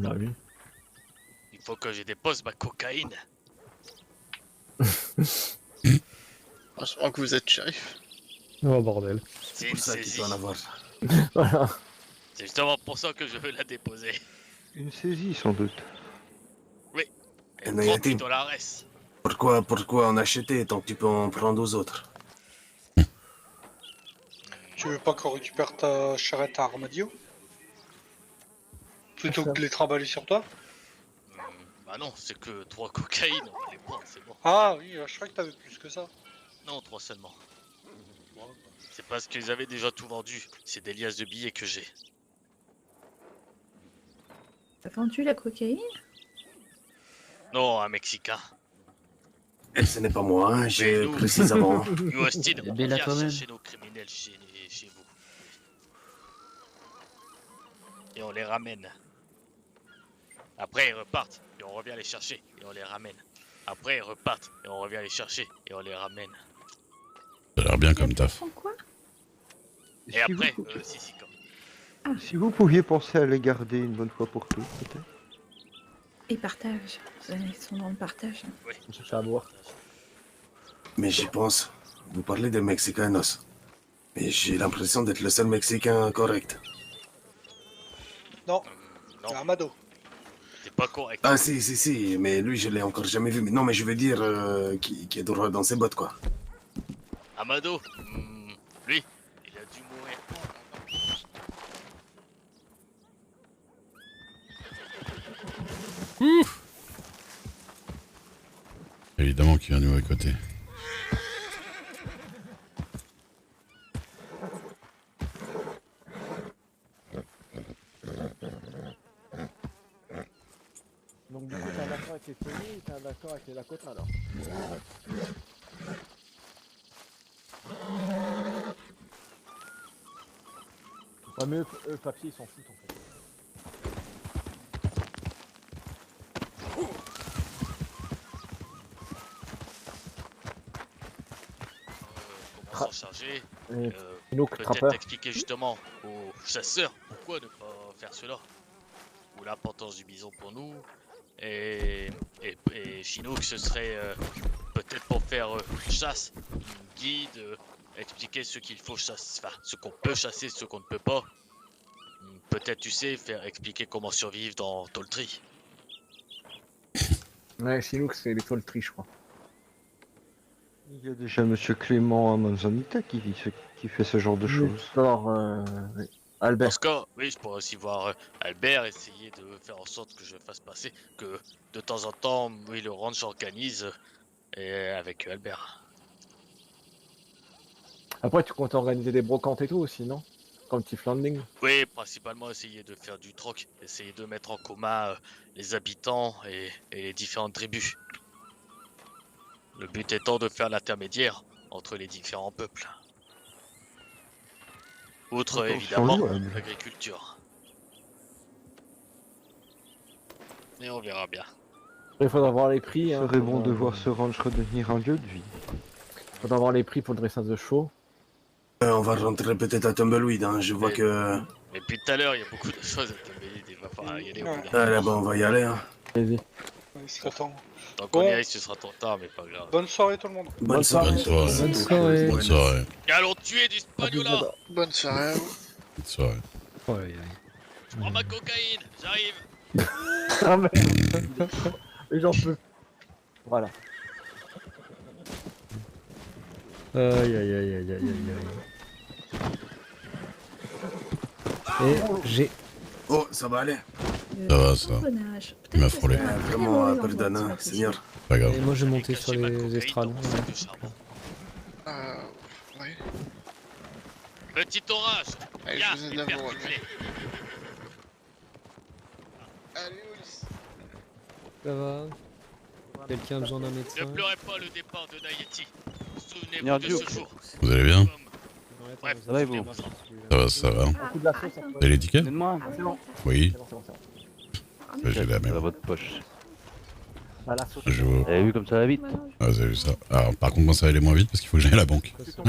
Ah oui. Il faut que je dépose ma cocaïne. Franchement que vous êtes shérif. Oh bordel. C'est pour une ça qu'il saisie. doit en avoir. Voilà. C'est justement pour ça que je veux la déposer. Une saisie sans doute. Et Mais 30 Yatim, dollars. pourquoi en acheter tant que tu peux en prendre aux autres? Tu veux pas qu'on récupère ta charrette à armadillo? Plutôt que de les trimballer sur toi? Bah non, c'est que 3 cocaïnes, on va les prendre, c'est bon. Ah oui, je croyais que t'avais plus que ça. Non, 3 seulement. C'est parce qu'ils avaient déjà tout vendu. C'est des liasses de billets que j'ai. T'as vendu la cocaïne? Non, un Mexicain. Et ce n'est pas moi, hein, Mais je nous- précise avant. Nous, Austin, on Bella vient toi-même. chercher nos criminels chez vous. Et on les ramène. Après, ils repartent, et on revient les chercher, et on les ramène. Après, ils repartent, et on revient les chercher, et on les ramène. Ça a l'air bien comme taf. Quoi? Et Si après, vous- si, Si vous pouviez penser à les garder une bonne fois pour toutes, peut-être. Et partage. Ils sont dans le partage. On cherche à boire. Mais j'y pense. Vous parlez des Mexicanos. Mais j'ai l'impression d'être le seul Mexicain correct. Non, non, c'est Amado. c'est pas correct. Ah si, mais lui je l'ai encore jamais vu. Mais non, mais je veux dire qui est droit dans ses bottes, quoi. Amado, lui, il a dû mourir. Évidemment qu'il vient nous récolter. Donc du coup, t'es un accord avec les Sony et t'es un accord avec les Lakota alors. Ouais, mais eux, papier, ils s'en foutent en fait. Comment s'en charger Et Nook, Peut-être trappeur. expliquer justement aux chasseurs pourquoi ne pas faire cela. Ou l'importance du bison pour nous. Et Chinook, ce serait peut-être pour faire chasse, une guide, expliquer ce qu'il faut chasser, enfin ce qu'on peut chasser, ce qu'on ne peut pas. Peut-être, tu sais, faire expliquer comment survivre dans Toltri. Ouais, Chinook, c'est l'étoile tri, je crois. Il y a déjà Monsieur Clément à Manzanita qui fait ce genre de choses. Alors, Albert. Dans ce cas, oui, je pourrais aussi voir Albert essayer de faire en sorte que je fasse passer, que de temps en temps, oui, le ranch organise avec Albert. Après, tu comptes organiser des brocantes et tout aussi, non? Comme Tiff Landing. Oui, principalement essayer de faire du troc, essayer de mettre en commun les habitants et les différentes tribus. Le but étant de faire l'intermédiaire entre les différents peuples. Outre Attention, évidemment louable. l'agriculture. Mais on verra bien. Il faudra voir les prix. Il Hein, serait bon pour, de voir ce ranch redevenir un lieu de vie. Faudra voir les prix pour le dressage de chevaux. On va rentrer peut-être à Tumbleweed, hein. Je vois Mais- que... Mais depuis tout à l'heure, il y a beaucoup de choses à te payer. Il va falloir y aller au bout d'un Ah là, moment. on va y aller, hein. Vas-y. Il serait temps. Tant qu'on y Bon. aille, ce sera trop tard, mais pas grave. Bonne soirée tout le monde. Bonne soirée. Bonne soirée. Bonne soirée. Bonne soirée. Allons tuer du spagnola. Bonne soirée à vous. Bonne soirée. Je prends ma cocaïne, j'arrive. Ah merde. Et j'en peux. Voilà. Aïe aïe aïe aïe aïe aïe aïe. Et j'ai... Oh, ça va aller. Ça va, ça. Tamponnage. Il m'a Peut-être que frôlé. c'est un très Vraiment, mauvais endroit pardonne, de se hein, faire Seigneur. Pas grave. Et moi j'ai J'ai monté sur caché ma les cocaïne estrades. dans mon sac de charbon. Ouais. Petit orage. Allez, Viens, je vous et aide à perds vous tes relever. clés. Allez, Ulysse. Ça va? Quelqu'un a besoin d'un Ne médecin? pleurez pas le départ de Nayeti. Souvenez-vous Bien de sûr. ce jour. Vous allez bien? Bref, Ça va et vous? souvenez-vous. Ça va, ça va. Ah, Coup de la sauce, attends. T'as les tickets? Donnez-moi. Ah C'est bon. Oui. C'est bon, c'est bon, c'est bon. Bah, j'ai la Dans même. votre poche. Ah, la sauce. Je Vous vois. avez vu comme ça va vite? Bah non, Ah, vous avez vu ça. Alors, par contre, moi, ça va aller moins vite parce qu'il faut que j'aille à la banque. De toute façon,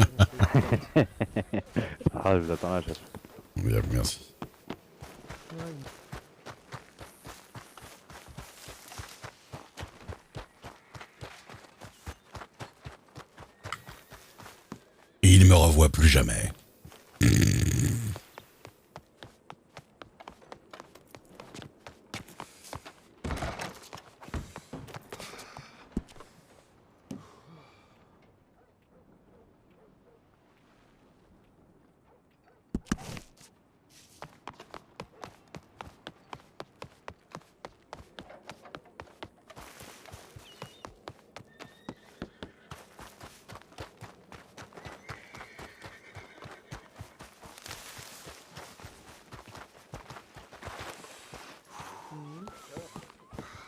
Ah, je vous attends là, chasse. Bien, merci. Et il me revoit plus jamais.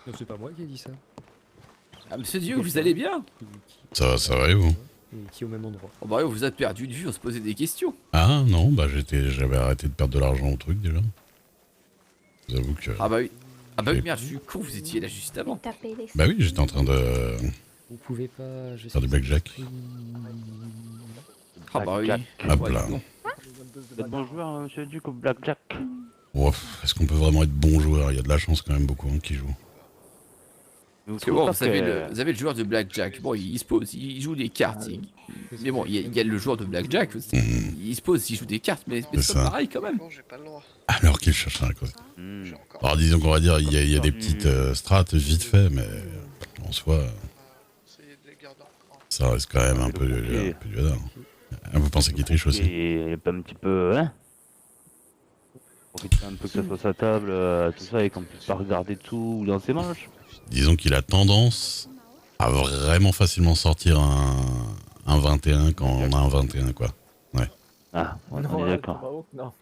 Non, c'est pas moi qui ai dit ça. Ah, monsieur Dieu, vous allez bien? Ça va et vous? Qui est au même endroit. Oh bah oui, vous êtes perdu de vue, on se posait des questions. Ah non, bah j'avais arrêté de perdre de l'argent au truc déjà. Je vous avoue que... Ah bah oui. Ah bah oui, J'ai- merde, je suis con, vous étiez là juste avant. Taper les Bah oui, j'étais en train de Vous pouvez pas. Je faire du blackjack. Ah bah oui. Hop Ouais, là. non. Vous êtes bon joueur, monsieur Duc, au blackjack? Oh, est-ce qu'on peut vraiment être bon joueur? Il y a de la chance quand même beaucoup hein, qui jouent. Parce que bon, vous savez le joueur de blackjack, bon, il se pose, il joue des cartes. Mais bon, il y a le joueur de blackjack, il se pose, il joue des cartes, mais c'est C'est pas ça. pareil quand même. Bon, j'ai pas le droit. Alors qu'il cherche un cause. J'ai encore. Alors disons qu'on va dire, il y a des petites strates vite fait, mais en soi, Essayez de les garder encore. ça reste quand même un peu du hasard. Ah, vous pensez qu'il triche aussi? Et pas un petit peu, hein? Profiter un peu que ça soit sa table, tout ça, et qu'on puisse pas regarder tout dans ses manches. Disons qu'il a tendance à vraiment facilement sortir un 21 quand on a un 21 quoi. Ah, on est d'accord. Non.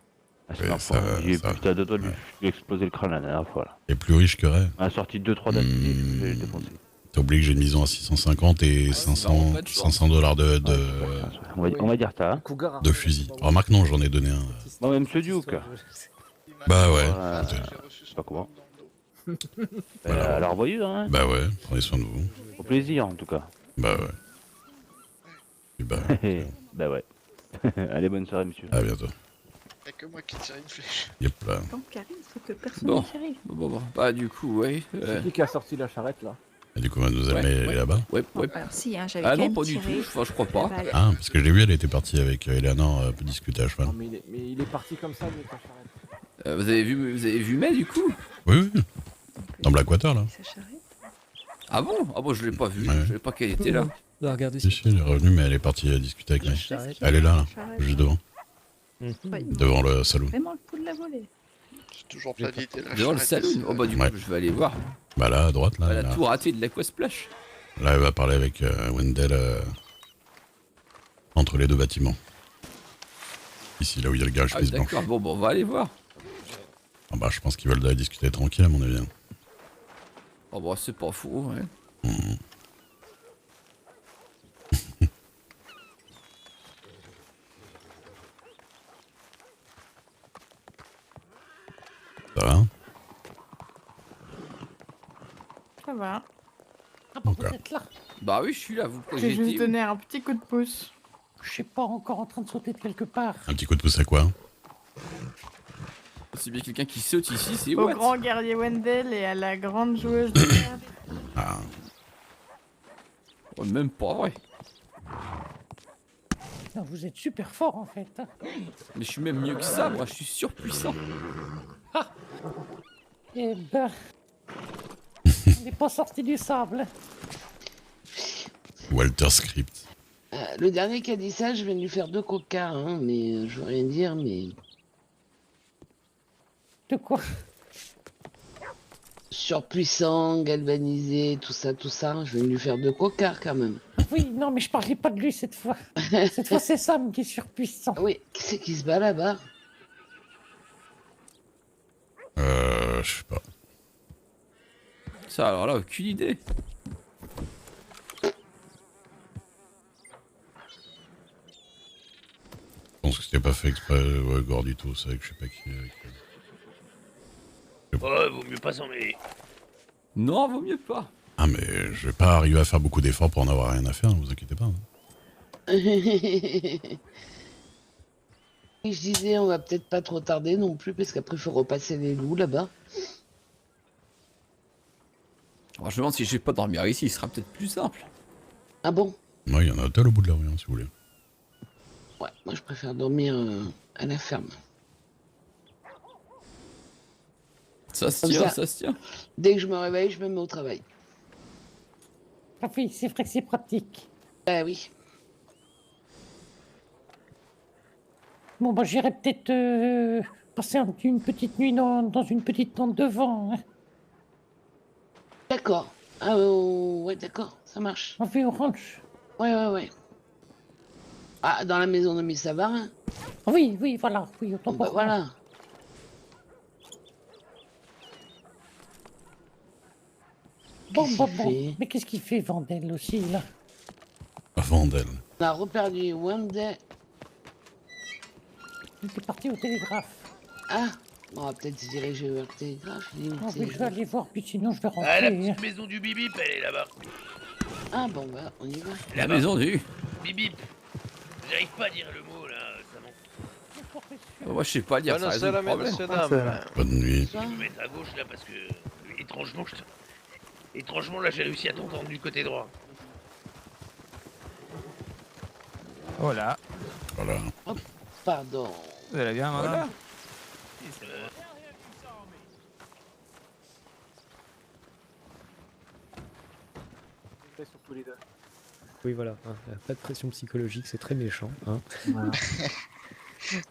Ah, c'est Ouais, l'enfant. ça- J'ai ça- plus à deux doigts de ouais. lui exploser le crâne la dernière fois, là. Et plus riche que Ray. On a sorti 2-3 d'affilée, je vais le défoncer. T'as oublié que j'ai une maison à 650 et c'est marrant, 500 pas de chance. $500 On va dire ça, hein. Cougar. de fusil. Remarque non, j'en ai donné un. Bon, même ce Duke. Bah ouais. Ouais. J'ai reçu son pas comment. coup dans le dos. Voilà. À la revoyure, hein. Bah ouais, prenez soin de vous. Au plaisir, en tout cas. Bah ouais. Et bah, Bah ouais. Allez, bonne soirée, monsieur. à bientôt. Y'a que moi qui tire une flèche. Yep là. Donc, Karine, il faut que personne Bon. ne tire. Bon, bah du coup, ouais. C'est qui a sorti la charrette là? Et du coup, mademoiselle May, elle est là-bas. Ouais. Alors, si, hein, j'avais Ah quand non, même pas du tiré. tout, enfin je crois pas. Bah, allez. Ah, parce que je l'ai vu, elle était partie avec Eleanor pour discuter à cheval. Non, mais il est parti comme ça avec la charrette. Vous avez vu May du coup? Oui, oui. Dans Blackwater là. Sa charrette. Ah bon? Ah bon, je l'ai pas vu, Ouais. je savais pas qu'elle était là. Non, regardez Si, si, elle est revenue, mais elle est partie discuter avec May. Charrette. Elle est là, là, Charrette. juste devant. Ouais, il Devant le salon. vraiment le coup de la volée. J'ai toujours pas vidé la Devant le charrette, salon? c'est Oh bah du Ouais. coup, je vais aller voir. Bah là, à droite, là. Elle a Là, tout raté de l'Aquasplash. là, elle va parler avec Wendell entre les deux bâtiments. Ici, là où il y a le garage Ah piste blanche. d'accord, bon, on va aller voir. Ah bah, je pense qu'ils veulent discuter tranquille, à mon avis. Oh bah c'est pas faux, ouais. Ça va? Ça va. Encore. Bah oui, je suis là, vous J'ai juste projetez. donné un petit coup de pouce. Je sais pas, encore en train de sauter de quelque part. Un petit coup de pouce à quoi? C'est bien quelqu'un qui saute ici, c'est Au what? grand guerrier Wendell et à la grande joueuse de cartes. Ah, Oh, même pas vrai. Non, vous êtes super fort en fait. hein. Mais je suis même mieux que ça, moi, je suis surpuissant. Eh ben. On n'est pas sorti du sable. Walter Script. Le dernier qui a dit ça, je vais lui faire 2 coca, hein, mais je veux rien dire, mais De quoi? surpuissant, galvanisé, tout ça, je vais lui faire 2 coca quand même. Oui, non, mais je parlais pas de lui cette fois. Cette fois, c'est Sam qui est surpuissant. Ah oui, qui c'est qui se bat là-bas? Je sais pas. Ça, alors là, aucune idée. Je pense que c'était pas fait exprès, ouais, gore du tout, c'est vrai que je sais pas qui. Ouais, vaut mieux pas s'en mêler. Non, vaut mieux pas. Ah, mais je vais pas arriver à faire beaucoup d'efforts pour en avoir rien à faire, ne vous inquiétez pas. hein. Et je disais, on va peut-être pas trop tarder non plus, parce qu'après, il faut repasser les loups là-bas. Alors, je me demande si je vais pas dormir ici, ce sera peut-être plus simple. Ah bon? Ouais, il y en a un hôtel au bout de la rue, hein, si vous voulez. Ouais, moi je préfère dormir à la ferme. Ça se Comme tient, ça. ça se tient. Dès que je me réveille, je me mets au travail. Ah oui, c'est vrai que c'est pratique. Ah oui. Bon, bah, j'irai peut-être passer une petite nuit dans une petite tente de vent. Hein. D'accord. Ah ouais, d'accord, ça marche. On fait au ranch. Ouais. Ah, dans la maison de Miss Savarin. Oui, voilà. Oui, autant Bah, pour moi. voilà. Bon. fait Mais qu'est-ce qu'il fait, Vandel, aussi, là? Vandel. On a reperdu Wendell. Il était parti au télégraphe. Ah, on va peut-être se diriger vers le télégraphe. Ah oui, je vais aller voir, puis sinon je vais rentrer. Ah, la hein. petite maison du Bibip, elle est là-bas. Ah bon, bah, on y va. La maison du. Bibip. J'arrive pas à dire le mot, là, ça monte. Moi, je sais pas lire, ça résout le problème. Bonne nuit. Je vais me mettre à gauche, là, parce que... Étrangement, là, j'ai réussi à t'entendre du côté droit. Voilà. Voilà. Pardon. Vous allez bien, madame? Sur tous les deux. Oui, voilà. Hein, pas de pression psychologique, c'est très méchant. Hein. Voilà.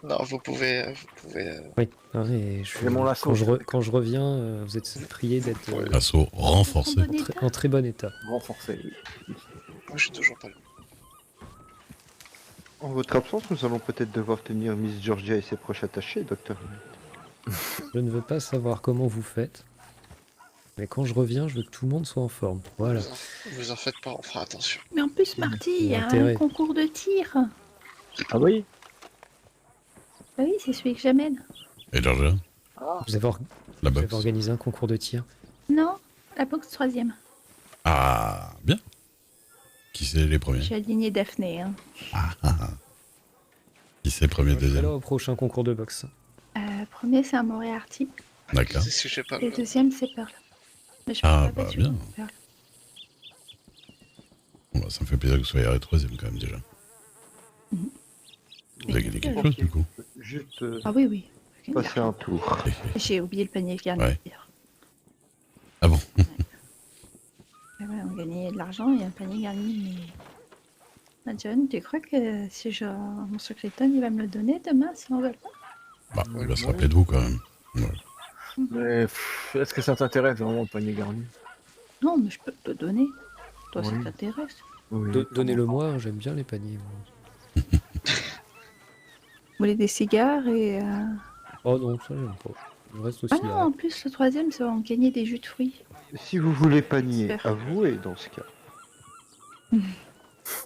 Non, vous pouvez. Oui, non, mais J'ai mon lasso. quand je reviens, vous êtes prié d'être L'assaut renforcé. en très bon état. Renforcé, oui. Moi, je suis toujours pas là. En votre absence, nous allons peut-être devoir tenir Miss Georgia et ses proches attachés, docteur. Je ne veux pas savoir comment vous faites, mais quand je reviens, je veux que tout le monde soit en forme. Voilà. Vous en faites pas, on fera attention. Mais en plus, Marty, il y a Intérêt. un concours de tir. Ah oui? Ah oui, c'est celui que j'amène. Et Georgia? Vous avez, La vous avez boxe. organisé un concours de tir. Non, la boxe 3e. Ah, bien. Qui c'est les premiers? J'ai aligné Daphné. Hein. Qui c'est premier, Je serai deuxième? là au prochain concours de boxe. Premier, c'est un Moriarty. D'accord. C'est si j'ai pas Et le. deuxième, c'est Pearl. Mais je Ah, peux pas bah battre bien. Pearl. Bon, bah, ça me fait plaisir que vous soyez à la troisième quand même déjà. Vous avez gagné quelque chose du coup? Juste Ah oui. passer un tour. J'ai oublié le panier garni. Ouais. Ah bon? Ah ouais, on gagnait de l'argent et un panier garni, mais... Ah, John, tu crois que si je... mon secrétaire il va me le donner demain si on veut pas? Bah, il va se rappeler de vous quand même. Ouais. Mais est-ce que ça t'intéresse vraiment le panier garni? Non, mais je peux te le donner. Toi, ça Oui. t'intéresse? Oui. Donnez-le moi, j'aime bien les paniers. moi. Vous voulez des cigares et... Oh non, ça j'aime pas. Je reste Ah aussi non, en plus, le troisième, c'est on gagnait des jus de fruits. Si vous voulez panier, Super. avouez dans ce cas.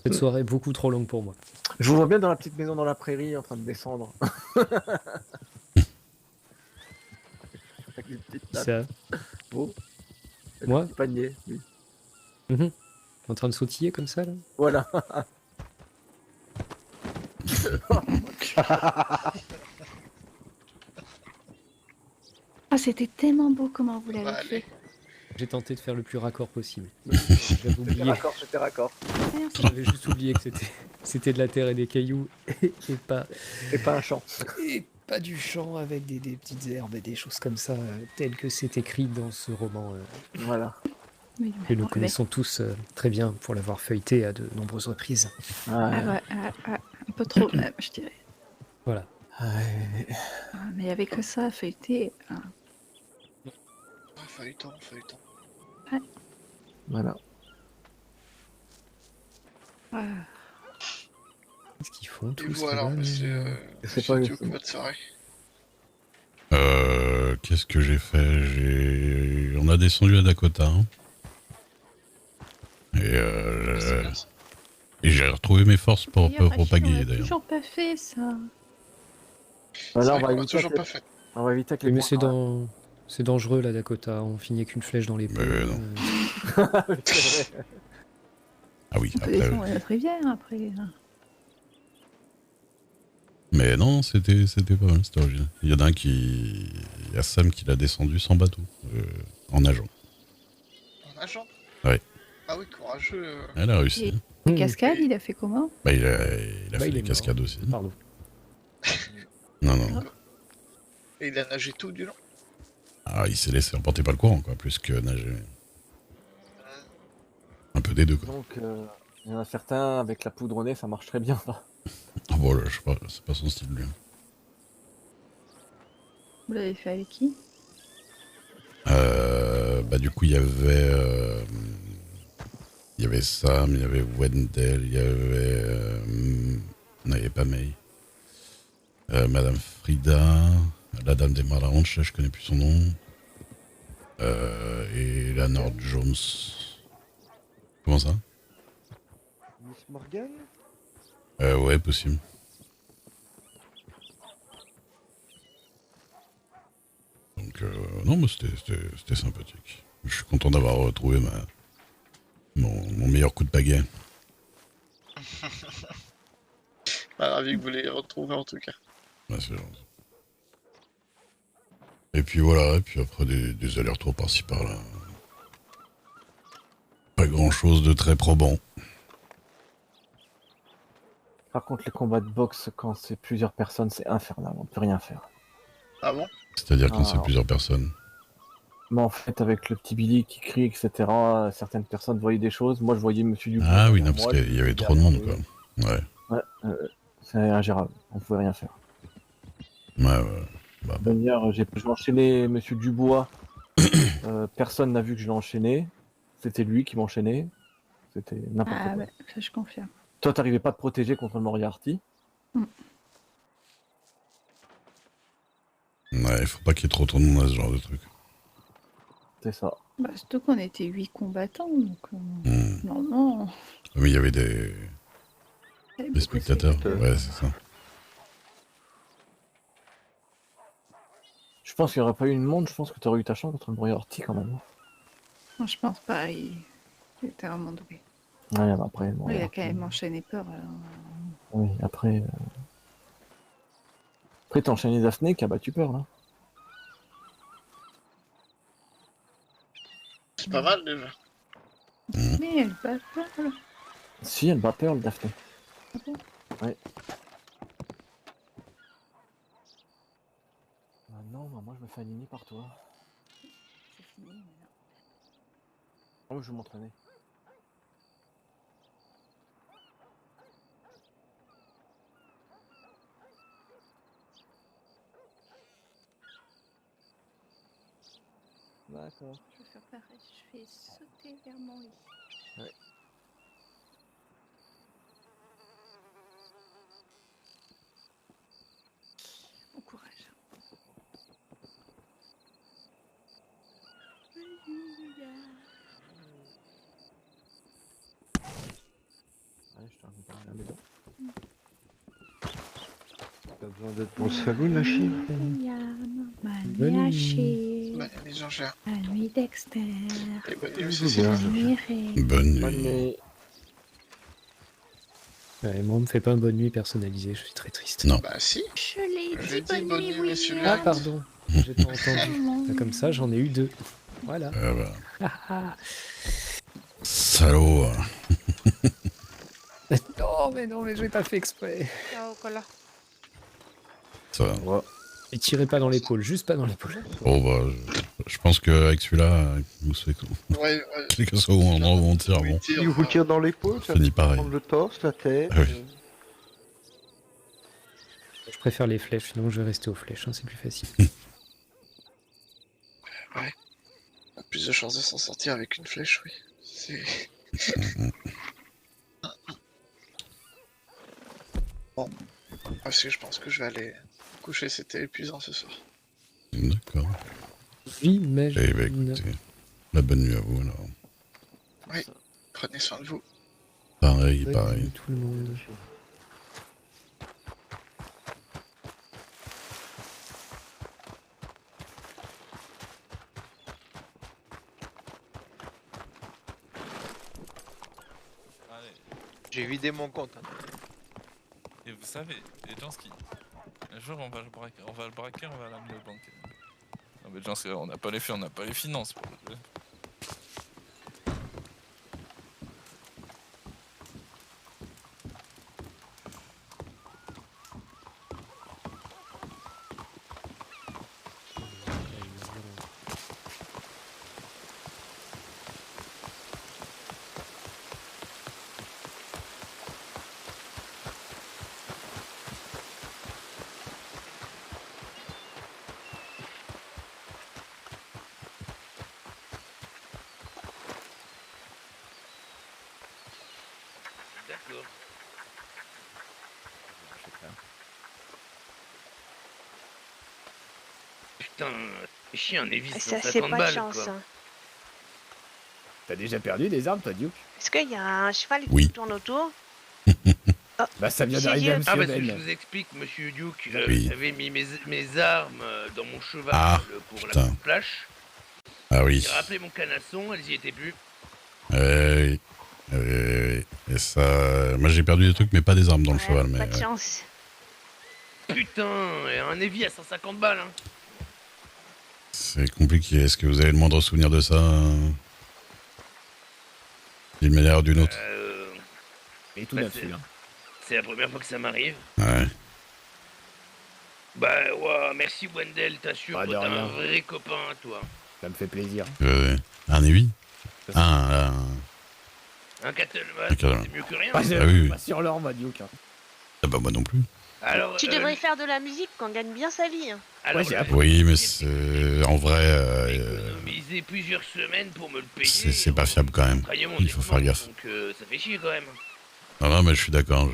Cette soirée est beaucoup trop longue pour moi. Je vous vois bien dans la petite maison dans la prairie en train de descendre. Avec une petite Qui table. ça Oh. Avec Moi un petit panier, oui. En train de sautiller comme ça là? Voilà. Ah, c'était tellement beau comment vous l'avez Bah, fait. J'ai tenté de faire le plus raccord possible. J'avais C'était oublié, raccord, c'était raccord. j'avais juste oublié que c'était de la terre et des cailloux et pas Et pas un champ. et pas du champ avec des petites herbes et des choses comme ça telles que c'est écrit dans ce roman Voilà. Oui, que nous mais- connaissons tous très bien pour l'avoir feuilleté à de nombreuses reprises. Ah ouais, un peu trop même, je dirais. Voilà. Ouais. Ah, mais avec que ça, feuilleté. Ah, feuilleton. Voilà. Ah. Qu'est-ce qu'ils font Et tous vous là-bas, alors, là monsieur. C'est pas Duke, votre soirée. Qu'est-ce que j'ai fait? On a descendu à Dakota. Hein. Et j'ai retrouvé mes forces pour D'ailleurs, Rachel, on pagayer a d'ailleurs. toujours pas fait ça. Voilà, on vrai va qu'on a éviter toujours que- pas fait. on va éviter que Oui, les mais points- c'est dangereux la Dakota, on finit avec une flèche dans les Mais non. C'est vrai. Ah oui, On peut après. descendre à notre rivière après. Mais non, c'était pas mal, c'était original. Il y en a un qui. Il y a Sam qui l'a descendu sans bateau, en nageant. En agent. Ouais. Ah oui, courageux. Elle a réussi. Les cascades, il a fait comment? Bah, il a fait les cascades aussi. Pardon. Non, non. Et il a nagé tout du long. Ah, il s'est laissé emporter par le courant, quoi, plus que nager. Un peu des deux, quoi. Donc, il y en a certains, avec la poudre au nez, ça marche très bien. Ça. Ah, bon, là, je sais pas, c'est pas son style, lui. Vous l'avez fait avec qui? Bah, du coup, il y avait Sam, il y avait Wendell, il y avait. Non, il n'y avait pas May. Madame Frida, la dame des Maranches, je connais plus son nom. Et la Nord Jones. Comment ça? Miss Morgan? Ouais, possible. Donc, non, mais c'était sympathique. Je suis content d'avoir retrouvé mon meilleur coup de pagaie. Ravi que vous l'ayez retrouvé en tout cas. Ouais, c'est gentil. Et puis voilà, et puis après des allers-retours par-ci par-là. Pas grand-chose de très probant. Par contre, les combats de boxe, quand c'est plusieurs personnes, c'est infernal, on peut rien faire. Ah bon? C'est-à-dire quand c'est plusieurs personnes. Mais en fait, avec le petit Billy qui crie, etc., certaines personnes voyaient des choses. Moi, je voyais Monsieur Dubois. Ah oui, non, parce qu'il y avait trop de monde, quoi. Ouais. Ouais, c'est ingérable, on pouvait rien faire. Ouais. Bah. D'ailleurs, j'ai enchaîné Monsieur Dubois. Personne n'a vu que je l'ai enchaîné. C'était lui qui m'enchaînait. C'était n'importe quoi. Ah ouais, ça je confirme. Toi, t'arrivais pas à te protéger contre le Moriarty. Ouais, faut pas qu'il y ait trop de monde à ce genre de truc. C'est ça. Bah, surtout qu'on était 8 combattants, donc non. Mais il y avait des spectateurs. Ouais, c'est ça. Je pense qu'il n'y aurait pas eu une monde, je pense que tu aurais eu ta chance contre le Moriarty quand même. Non, je pense pas, il était vraiment doué. Ouais, bah après. Il a quand même enchaîné peur. Oui, après. Après, t'as enchaîné Daphné qui a battu peur là. C'est pas mal déjà. Mais elle bat peur là. Si, elle bat peur, le Daphné. Ah bon? Ouais. Ah non, bah, moi je me fais aligner par toi. C'est fini maintenant. Oh, je vais m'entraîner. D'accord. Je vais faire pareil, je vais sauter vers mon lit. Ouais. Bon courage. Ouais, je t'en à la maison. T'as besoin d'être mon salaud, la chine? Bonne nuit. Bonne nuit, Jean-Cher. Bonne nuit, Dexter. Et bonne nuit, Bonne nuit, Ray. Bonne Bonne nuit. nuit. Ouais, moi, on me fait pas un bonne nuit personnalisé, je suis très triste. Non. Bah si. Je l'ai J'ai dit, dit bonne nuit, monsieur Ah, Light. pardon, j'ai pas entendu. Ah, comme ça, j'en ai eu 2. Voilà. Voilà. Salaud. Non, mais j'ai pas fait exprès. Ciao, Cola. Ça va. Et tirez pas dans l'épaule, juste pas dans l'épaule. Oh bah, je pense qu'avec celui-là, vous savez quoi. Ouais. Quel que soit où on tire, bon. Il vous tire dans l'épaule, ça finit peut pareil. prendre le torse, la tête. Ah oui. Je préfère les flèches, sinon je vais rester aux flèches, hein, c'est plus facile. Ouais. On a plus de chances de s'en sortir avec une flèche, oui. C'est... Bon. Parce que je pense que je vais aller coucher, c'était épuisant ce soir. D'accord. J'imagine. Eh ben écoutez, la bonne nuit à vous alors. Oui, prenez soin de vous. Pareil, Bonne pareil. nuit, tout le monde. J'ai vidé mon compte. Et vous savez, les gens qui... Un jour on va le braquer, on va l'amener au banque. Non mais gens, on n'a pas les faits, on n'a pas les finances pour le... d'accord. Putain, c'est chiant, un Evis Ça, c'est 150 pas de balles, chance. quoi. Hein. T'as déjà perdu des armes, toi, Duke? Est-ce qu'il y a un cheval Oui. qui tourne autour? Bah, ça vient J'ai d'arriver à dit- Monsieur Ah, parce que je Ben. vous explique, monsieur Duke, Oui. j'avais mis mes armes dans mon cheval Ah, pour putain. la flash. Ah oui. J'ai rappelé mon canasson, elles y étaient plus. Oui. Et ça... Moi j'ai perdu des trucs, mais pas des armes dans le cheval. Mais, Pas de chance. Putain, et un Evi à 150 balles, hein. c'est compliqué. Est-ce que vous avez le moindre souvenir de ça d'une manière ou d'une autre? Mais tout Bah, là-dessus, hein. C'est la première fois que ça m'arrive. Ouais. Bah, ouais, merci Wendell, t'assures Bah, que de t'es un rien. vrai copain, toi. Ça me fait plaisir. Un Evi. Un Un Cattleman, Un Cattleman. c'est mieux que rien. Bah, Ah oui, oui. pas sur l'or, moi, Duke. Hein. Ah bah moi non plus. Alors, Tu devrais faire de la musique quand on gagne bien sa vie. Hein. alors, là, Oui, mais c'est... En vrai, économisé plusieurs semaines pour me le payer. c'est pas fiable quand même. Travailler mon Il faut faire équipement, gaffe. Donc ça fait chier quand même. Non, mais je suis d'accord.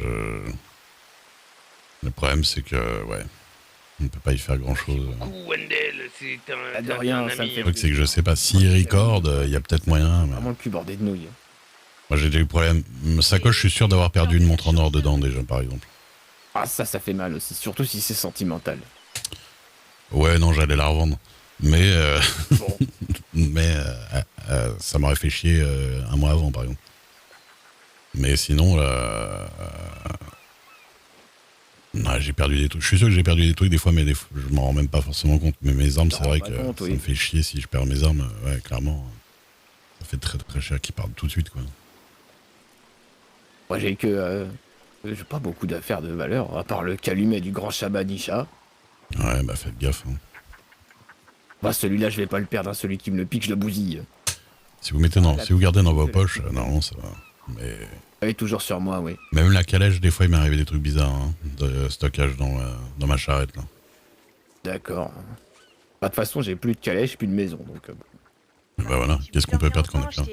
Le problème, c'est que, ouais, on ne peut pas y faire grand-chose. Coucou Wendell, c'est un, de t'es rien, un ça me ami. fait Le truc, c'est que je sais pas, s'il recorde, il y a peut-être moyen. Mais... Vraiment le cul bordé de nouilles. Moi, j'ai déjà eu le problème. Ma sacoche, je suis sûr d'avoir perdu une montre en or dedans, déjà, par exemple. Ah, ça fait mal aussi, surtout si c'est sentimental. Ouais, non, j'allais la revendre. Mais, mais ça m'aurait fait chier un mois avant, par exemple. Mais sinon, non, j'ai perdu des trucs. Je suis sûr que j'ai perdu des trucs des fois, mais je m'en rends même pas forcément compte. Mais mes armes, c'est vrai que ça me fait chier si je perds mes armes. Ouais, clairement, ça fait très très cher qu'ils partent tout de suite, quoi. Moi, j'ai pas beaucoup d'affaires de valeur, à part le calumet du grand Shabanisha. Ouais, bah faites gaffe. Hein. Bah, celui-là, je vais pas le perdre, hein. Celui qui me le pique, je le bousille. Si vous mettez si vous gardez dans vos poches, normalement ça va. Mais... Elle est toujours sur moi, oui. Même la calèche, des fois, il m'est arrivé des trucs bizarres, hein, de stockage dans ma charrette, là. D'accord. Bah, de toute façon, j'ai plus de calèche, plus de maison, donc... Bah voilà, qu'est-ce qu'on peut perdre quand on a plein?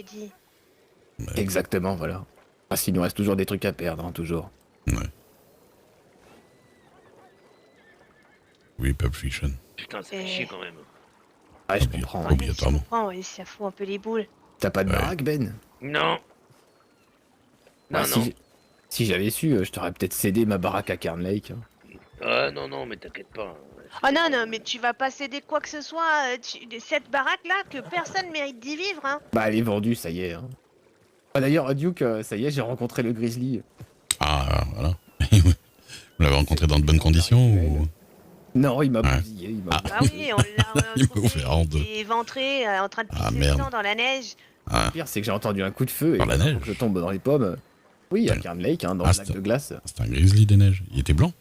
Exactement, voilà. Parce qu'il nous reste toujours des trucs à perdre, hein, toujours. Ouais. Oui, Pulp Fiction. Putain, ça fait chier quand même. Ouais, je comprends. Obligatoirement. Ouais, ça fout un peu les boules. T'as pas de baraque, Ben? Non. Bah, Non, non. Si j'avais su, je t'aurais peut-être cédé ma baraque à Cairn Lake. Hein. Ah non, mais t'inquiète pas. Oh non, non, mais tu vas pas céder quoi que ce soit. Cette baraque-là, que personne mérite d'y vivre. Hein. Bah, elle est vendue, ça y est. Hein. Ah, d'ailleurs, Duke, ça y est, j'ai rencontré le Grizzly. Ah, voilà. Vous l'avez rencontré dans de bonnes conditions ou... Non, il m'a bousillé. Il m'a Ah oui, on l'a il m'a ouvert en deux. éventré, en train de pisser Ah, le merde. sang dans la neige. Le pire, c'est que j'ai entendu un coup de feu et Dans la avant neige que je tombe dans les pommes. Oui, à Cairn Lake, hein, dans le lac de glace. C'est un grizzly des neiges. Il était blanc?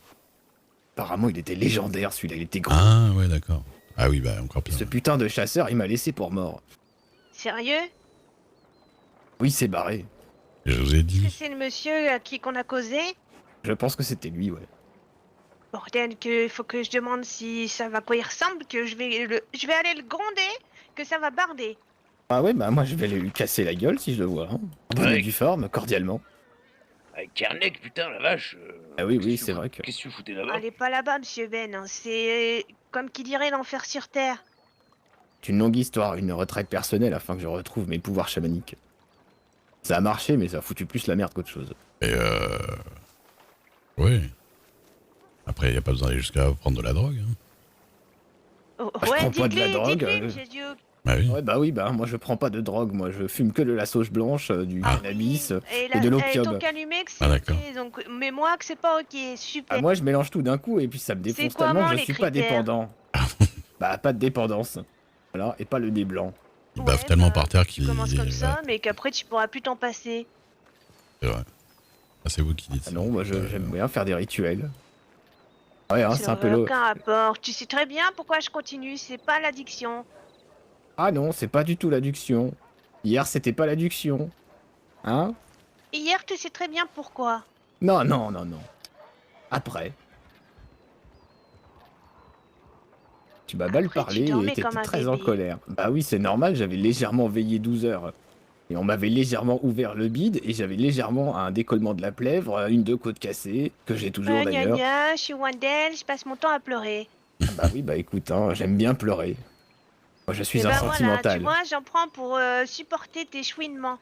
Apparemment, il était légendaire, celui-là. Il était gros. Ah, ouais, d'accord. Ah oui, bah encore pire. Ce putain de chasseur, il m'a laissé pour mort. Sérieux? Oui, c'est barré. Je vous ai dit. C'est le monsieur à qui qu'on a causé? Je pense que c'était lui, ouais. Bordel, que faut que je demande si ça va quoi il ressemble, que je vais aller le gronder, que ça va barder. Ah ouais, bah moi je vais lui casser la gueule si je le vois. Hein. En bonne et due forme, cordialement. Avec Carneck, putain, la vache. Ah oui, oui, c'est vrai que... Qu'est-ce que tu foutais là-bas? Allez pas là-bas, monsieur Ben, hein. C'est comme qui dirait l'enfer sur terre. C'est une longue histoire, une retraite personnelle afin que je retrouve mes pouvoirs chamaniques. Ça a marché, mais ça a foutu plus la merde qu'autre chose. Et ouais. Après, il n'y a pas besoin d'aller jusqu'à prendre de la drogue. Hein. Oh, Bah, je prends pas de la drogue. monsieur Duke. Bah oui. Ouais, bah moi je prends pas de drogue, moi je fume que de la sauge blanche, du cannabis Et, et de l'opium. ton calumet que c'est Ah, d'accord. ok, donc, mais moi que c'est pas ok, super. Ah, moi je mélange tout d'un coup et puis ça me C'est défonce quoi, tellement moi, que je les suis pas critères dépendant. Bah pas de dépendance. Voilà, et pas le nez blanc. Il bave tellement par terre qu'il... Commence comme ça, mais qu'après tu pourras plus t'en passer. C'est vrai. Ah, c'est vous qui dites Ah ça. non, moi j'aime bien faire des rituels. Ouais, hein, c'est Ça un peu n'a le... aucun rapport. Tu sais très bien pourquoi je continue, c'est pas l'addiction. Ah non, c'est pas du tout l'adduction. Hier c'était pas l'adduction. Hein? Hier, tu sais très bien pourquoi. Non, non, non, non. Après. Tu m'as mal Après, tu parlé et dormais t'étais comme un très en bébé. colère. Bah oui, c'est normal, j'avais légèrement veillé 12 heures. Et on m'avait légèrement ouvert le bide et j'avais légèrement un décollement de la plèvre, une de côte cassée, que j'ai toujours Gna d'ailleurs. gna, je suis Wendell, je passe mon temps à pleurer. Ah bah oui, bah écoute, hein, j'aime bien pleurer. Moi je suis Et un bah voilà, sentimental. tu vois, j'en prends pour supporter tes chouinements.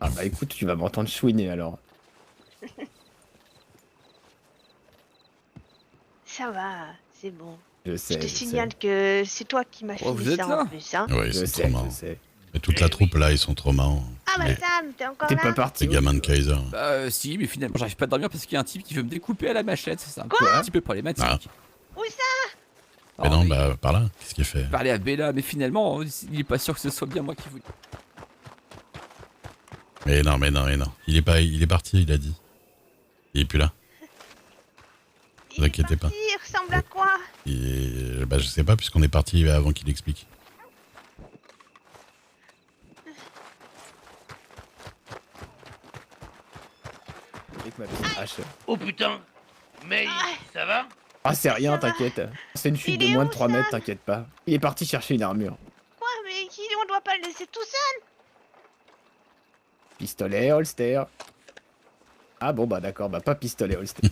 Ah bah écoute, tu vas m'entendre chouiner alors. Ça va, c'est bon. Je sais, Je te je signale que c'est toi qui m'as Oh, vous filé êtes ça là en plus, hein. Ouais, ils Je sont sais, trop je marrants. sais. Et toute la troupe là, ils sont trop marrants. Ah bah Les, Sam, t'es encore T'es là pas parti. les gamins de Kaiser. Bah si, mais finalement j'arrive pas à dormir parce qu'il y a un type qui veut me découper à la machette, c'est un Quoi petit peu problématique. Ah. Où ça? Mais non, bah par là, qu'est-ce qu'il fait? Parler à Bella, mais finalement, il est pas sûr que ce soit bien moi qui vous... Mais non. Il est parti, il a dit. Il est plus là. Ne vous inquiétez pas. Il ressemble à quoi? Bah je sais pas, puisqu'on est parti avant qu'il explique. Avec ma petite hache. Oh putain. Mais ça va? Ah c'est rien, t'inquiète. C'est une chute de moins de 3 mètres, t'inquiète pas. Il est parti chercher une armure. Quoi? Mais on doit pas le laisser tout seul? Pistolet, holster. Ah bon bah d'accord, bah pas pistolet, holster.